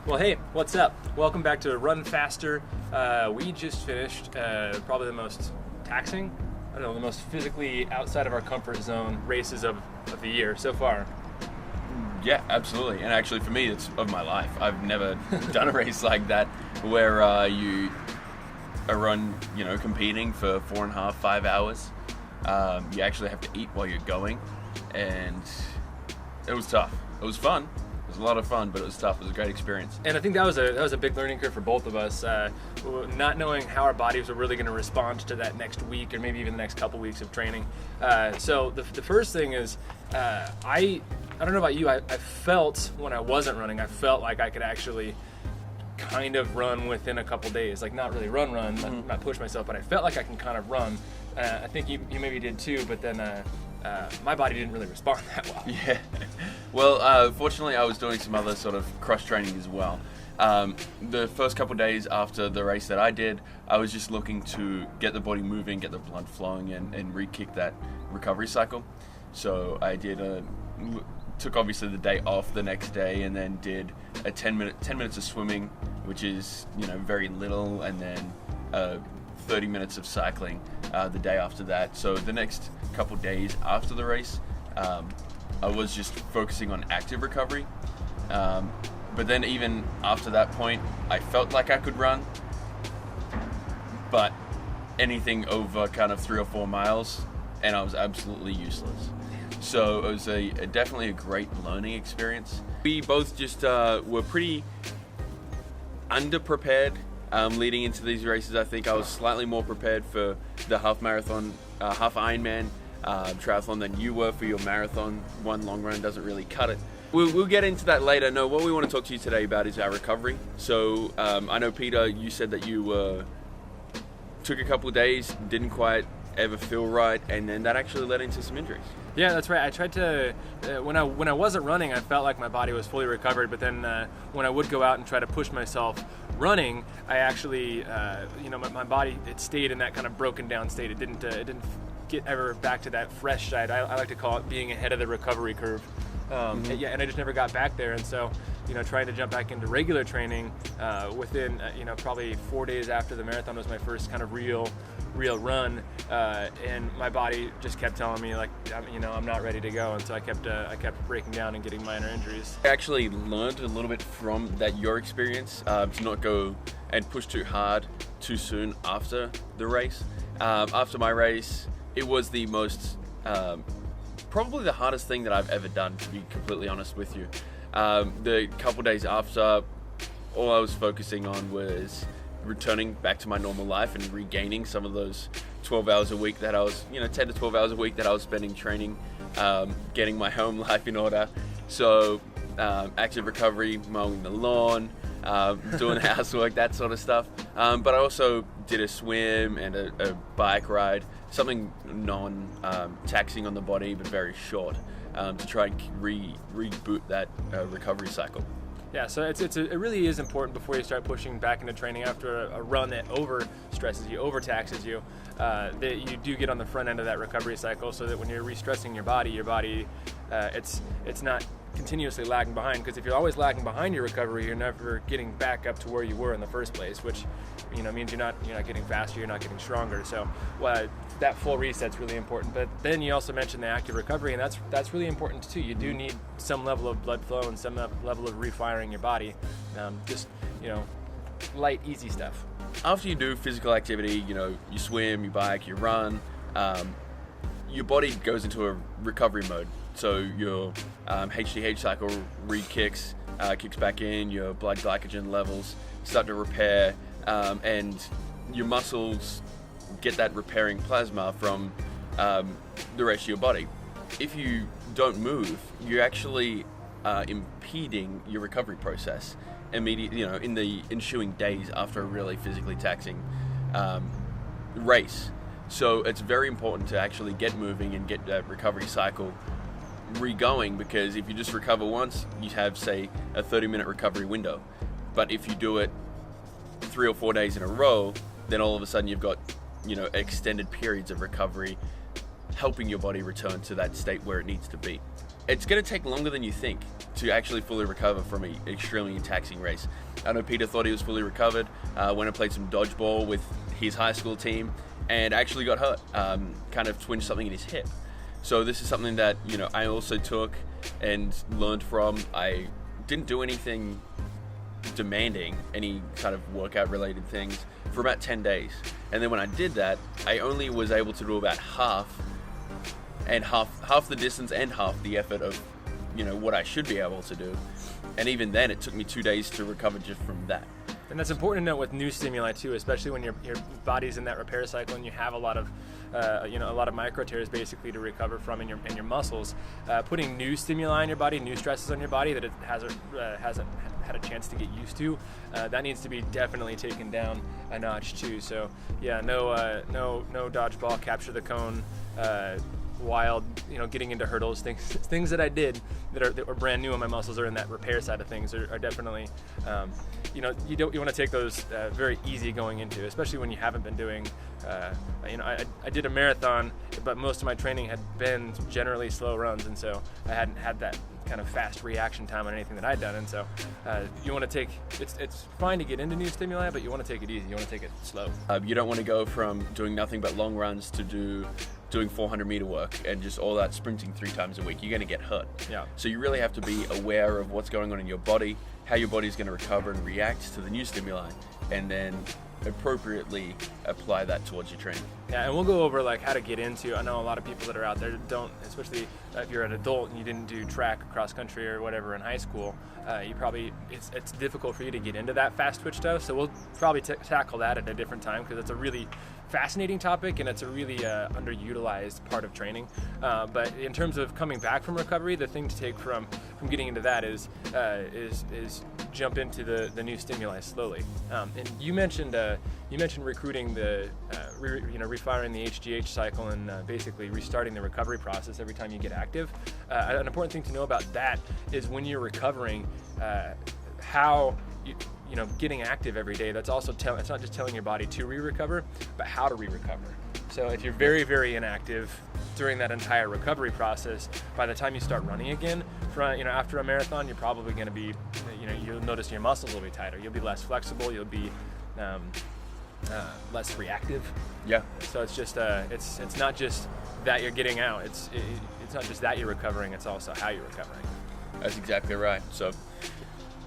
Well, hey, what's up? Welcome back to Run Faster. We just finished probably the most taxing, the most physically outside of our comfort zone races of the year so far. Yeah, absolutely. And actually, for me, it's of my life. I've never done a race like that where you run, competing for 4.5, 5 hours. You actually have to eat while you're going, and it was tough. It was fun. It was a lot of fun, but it was tough. It was a great experience. And I think that was a big learning curve for both of us, not knowing how our bodies were really going to respond to that next week or maybe even the next couple weeks of training. So the first thing is, I don't know about you, I felt when I wasn't running, I felt like I could actually kind of run within a couple days. Like not really run, not push myself, but I felt like I can kind of run. I think you maybe did too, but then my body didn't really respond that well. Yeah. Well, fortunately, I was doing some other sort of cross-training as well. The first couple days after the race that I did, I was just looking to get the body moving, get the blood flowing, and re-kick that recovery cycle. So I took obviously the day off the next day, and then did a 10 minutes of swimming, which is very little, and then 30 minutes of cycling the day after that. So the next couple days after the race, I was just focusing on active recovery. But then even after that point, I felt like I could run, but anything over kind of 3 or 4 miles, and I was absolutely useless. So it was definitely a great learning experience. We both just were pretty underprepared leading into these races. I think I was slightly more prepared for the half marathon, half Ironman triathlon than you were for your marathon. One long run doesn't really cut it. We'll get into that later. No, what we want to talk to you today about is our recovery. So I know, Peter, you said that you took a couple of days, didn't quite ever feel right, and then that actually led into some injuries. Yeah, that's right. I tried to, when I wasn't running, I felt like my body was fully recovered, but then when I would go out and try to push myself running, I actually, my body, it stayed in that kind of broken down state. It didn't get ever back to that fresh side. I like to call it being ahead of the recovery curve. And I just never got back there. And so, trying to jump back into regular training within, probably 4 days after the marathon was my first kind of real run, and my body just kept telling me I'm not ready to go, and so I kept breaking down and getting minor injuries. I actually learned a little bit from your experience to not go and push too hard too soon after the race. After my race, it was the most probably the hardest thing that I've ever done, to be completely honest with you. The couple days after, all I was focusing on was returning back to my normal life and regaining some of those 12 hours a week that I was, 10 to 12 hours a week that I was spending training, getting my home life in order. So active recovery, mowing the lawn, doing housework, that sort of stuff. But I also did a swim and a bike ride, something non-taxing on the body, but very short, to try and reboot that recovery cycle. Yeah, so it really is important before you start pushing back into training after a run that over-stresses you, over-taxes you, that you do get on the front end of that recovery cycle, so that when you're re-stressing your body, it's not continuously lagging behind, because if you're always lagging behind your recovery, you're never getting back up to where you were in the first place, which means you're not getting faster, you're not getting stronger. So that full reset's really important. But then you also mentioned the active recovery, and that's really important too. You do need some level of blood flow and some level of refiring your body. Light, easy stuff. After you do physical activity, you swim, you bike, you run, your body goes into a recovery mode. So your HGH cycle kicks back in, your blood glycogen levels start to repair, and your muscles get that repairing plasma from the rest of your body. If you don't move, you're actually impeding your recovery process immediately, in the ensuing days after a really physically taxing race. So it's very important to actually get moving and get that recovery cycle re-going, because if you just recover once, you have, say, a 30-minute recovery window. But if you do it 3 or 4 days in a row, then all of a sudden you've got, extended periods of recovery, helping your body return to that state where it needs to be. it's going to take longer than you think to actually fully recover from an extremely taxing race. I know Peter thought he was fully recovered, went and played some dodgeball with his high school team, and actually got hurt, kind of twinged something in his hip. So this is something that, you know, I also took and learned from. I didn't do anything demanding, any kind of workout related things, for about 10 days. And then when I did that, I only was able to do about half the distance and half the effort of, you know, what I should be able to do. And even then, it took me 2 days to recover just from that. And that's important to note with new stimuli too, especially when your body's in that repair cycle and you have a lot of micro tears basically to recover from in your muscles. Putting new stimuli in your body, new stresses on your body that it hasn't had a chance to get used to, that needs to be definitely taken down a notch too. So yeah, no dodgeball, capture the cone, wild, getting into hurdles, things that I did that were brand new on my muscles or in that repair side of things are definitely, you want to take those very easy going into, especially when you haven't been doing, I did a marathon, but most of my training had been generally slow runs, and so I hadn't had that kind of fast reaction time on anything that I'd done, and so you want to take, it's fine to get into new stimuli, but you want to take it easy, you want to take it slow. You don't want to go from doing nothing but long runs to doing 400 meter work and just all that sprinting 3 times a week. You're going to get hurt. Yeah. So you really have to be aware of what's going on in your body, how your body's going to recover and react to the new stimuli, and then appropriately apply that towards your training. Yeah, and we'll go over like how to get into. I know a lot of people that are out there don't, especially if you're an adult and you didn't do track, cross country, or whatever in high school. It's difficult for you to get into that fast twitch stuff. So we'll probably tackle that at a different time, because it's a really fascinating topic and it's a really underutilized part of training. But in terms of coming back from recovery, the thing to take from getting into that is jump into the new stimuli slowly. And you mentioned recruiting the refiring the HGH cycle and basically restarting the recovery process every time you get active. An important thing to know about that is when you're recovering, how getting active every day, that's also it's not just telling your body to re-recover, but how to re-recover. So if you're very, very inactive during that entire recovery process, by the time you start running again, after a marathon, you're probably going to be, you'll notice your muscles will be tighter. You'll be less flexible. You'll be less reactive. Yeah. So it's just it's not just that you're getting out. It's not just that you're recovering. It's also how you're recovering. That's exactly right. So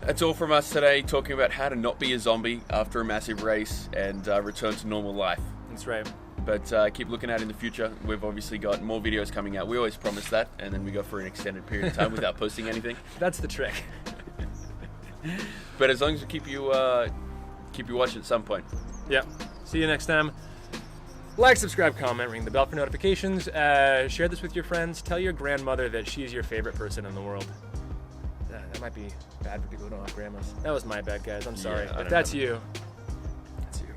that's all from us today, talking about how to not be a zombie after a massive race and return to normal life. That's right. But keep looking out in the future. We've obviously got more videos coming out. We always promise that, and then we go for an extended period of time without posting anything. That's the trick. But as long as we keep you watching at some point. Yeah. See you next time. Like, subscribe, comment, ring the bell for notifications. Share this with your friends. Tell your grandmother that she's your favorite person in the world. That might be bad for people who don't have grandmas. That was my bad, guys. I'm sorry. Yeah, if that's you, that's you.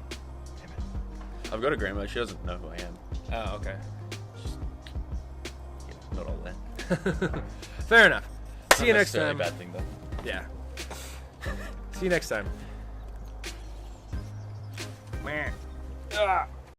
Damn it. I've got a grandma. She doesn't know who I am. Oh, okay. Just, not all that. Fair enough. See you next time. Bad thing, though. Yeah. See you next time. Meh.